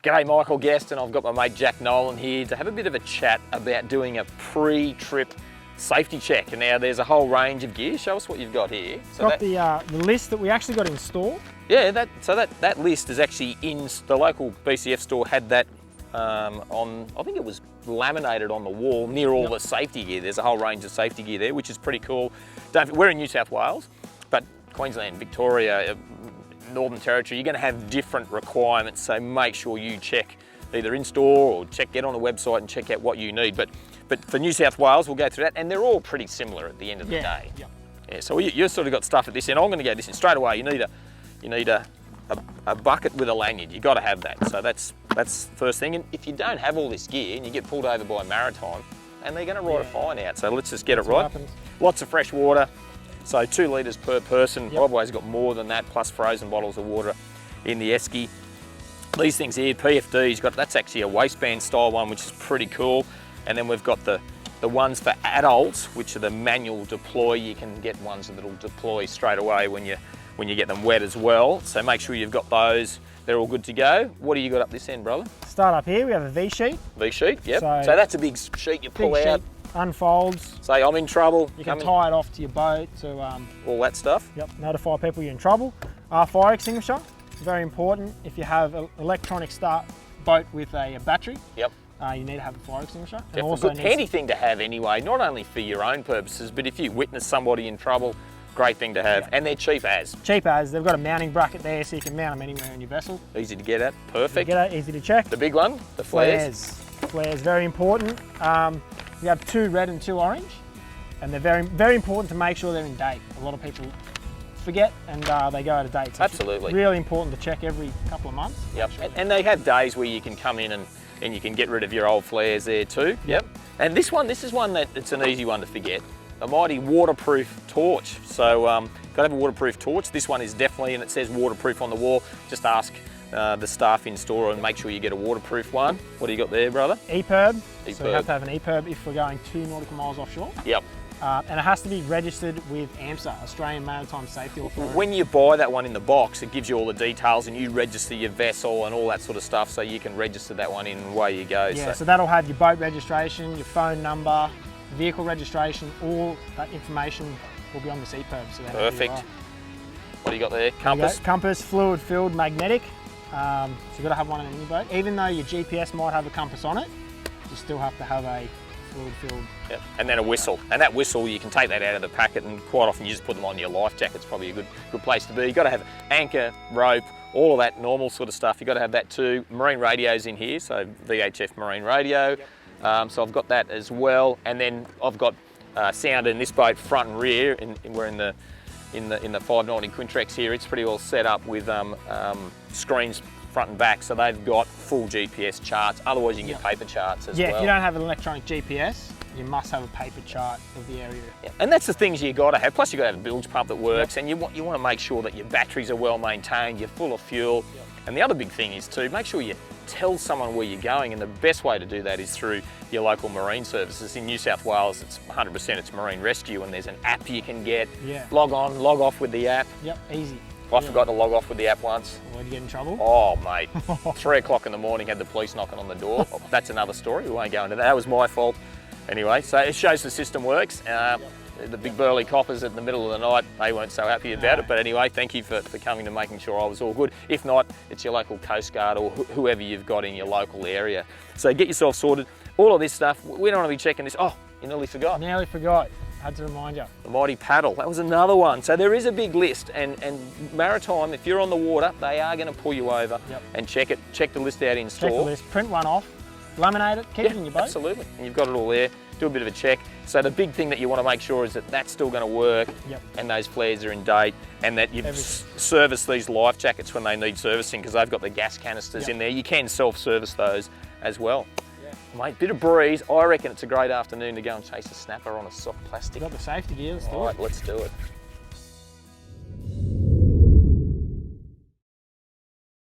G'day, Michael Guest, and I've got my mate Jack Nolan here to have a bit of a chat about doing a pre-trip safety check. And now there's a whole range of gear. Show us what you've got here. So got the list that we actually got installed. Yeah, that list is actually in the local BCF store. Had that on, I think it was laminated on the wall near all the safety gear. There's a whole range of safety gear there, which is pretty cool. We're in New South Wales, but Queensland, Victoria, Northern Territory, you're going to have different requirements, so make sure you check either in store or get on the website and check out what you need. But for New South Wales, we'll go through that, and they're all pretty similar at the end of the day. Yeah, so you've sort of got stuff at this end. I'm going to go this in straight away. You need a bucket with a lanyard. You've got to have that. So that's the first thing. And if you don't have all this gear and you get pulled over by a maritime, and they're going to write a fine out. So let's just get it right. Lots of fresh water. So 2 litres per person. I've always got more than that, plus frozen bottles of water in the esky. These things here, PFDs, that's actually a waistband style one, which is pretty cool. And then we've got the ones for adults, which are the manual deploy. You can get ones that'll deploy straight away when you get them wet as well. So make sure you've got those. They're all good to go. What do you got up this end, brother? Start up here, we have a V-sheet. V-sheet, yep. So that's a big sheet you pull out. Unfolds. Say I'm in trouble. You can tie it off to your boat to all that stuff. Yep. Notify people you're in trouble. Fire extinguisher, very important. If you have an electronic start boat with a battery, you need to have a fire extinguisher. And also a handy thing to have anyway, not only for your own purposes, but if you witness somebody in trouble, great thing to have. And they're cheap as. Cheap as. They've got a mounting bracket there, so you can mount them anywhere in your vessel. Easy to get at. Perfect. Easy to check. The big one, the flares. Flares, very important. We have 2 red and 2 orange, and they're very, very important to make sure they're in date. A lot of people forget and they go out of date. So absolutely. It's really important to check every couple of months. Yep. And they have days where you can come in and you can get rid of your old flares there too. Yep. And this is one that it's an easy one to forget. A mighty waterproof torch. So got to have a waterproof torch. This one is definitely, and it says waterproof on the wall. Just ask the staff in store and make sure you get a waterproof one. What do you got there, brother? EPIRB. So we have to have an EPIRB if we're going 2 nautical miles offshore. Yep. And it has to be registered with AMSA, Australian Maritime Safety Authority. When you buy that one in the box, it gives you all the details and you register your vessel and all that sort of stuff, so you can register that one in and away you go. Yeah, so that'll have your boat registration, your phone number, vehicle registration, all that information will be on this EPIRB. So perfect. What do you got there? Compass? Compass, fluid filled, magnetic. So you've got to have one in any boat. Even though your GPS might have a compass on it, you still have to have a fluid filled. Yep. And then a whistle. And that whistle, you can take that out of the packet, and quite often you just put them on your life jacket. It's probably a good place to be. You've got to have anchor, rope, all of that normal sort of stuff. You've got to have that too. Marine radios in here, so VHF marine radio. So I've got that as well. And then I've got sound in this boat, front and rear. We're in the 590 Quintrex here. It's pretty well set up with screens front and back, so they've got full GPS charts. Otherwise you can get paper charts as well. Yeah, if you don't have an electronic GPS, you must have a paper chart of the area. Yeah. And that's the things you got to have. Plus you got to have a bilge pump that works, and you want to make sure that your batteries are well maintained, you're full of fuel. And the other big thing is to make sure you tell someone where you're going, and the best way to do that is through your local marine services. In New South Wales, it's 100% it's marine rescue, and there's an app you can get. Log on, log off with the app. Yep, easy. I forgot to log off with the app once. Did you get in trouble? Oh, mate. 3 o'clock in the morning, had the police knocking on the door. That's another story, we won't go into that. That was my fault. Anyway, so it shows the system works. The big burly coppers in the middle of the night, they weren't so happy about it. But anyway, thank you for coming and making sure I was all good. If not, it's your local Coast Guard or whoever you've got in your local area. So get yourself sorted. All of this stuff, we don't want to be checking this. Oh, you nearly forgot. Nearly forgot. Had to remind you. The mighty paddle, that was another one. So there is a big list, and maritime, if you're on the water, they are going to pull you over and check it. Check the list out in store. Check the list, print one off, laminate it, keep it in your boat. Absolutely, and you've got it all there. Do a bit of a check. So the big thing that you want to make sure is that that's still going to work, and those flares are in date, and that you've serviced these life jackets when they need servicing, because they've got the gas canisters in there. You can self-service those as well. Mate, bit of breeze. I reckon it's a great afternoon to go and chase a snapper on a soft plastic. We've got the safety gear, let's do it. All right, let's do it.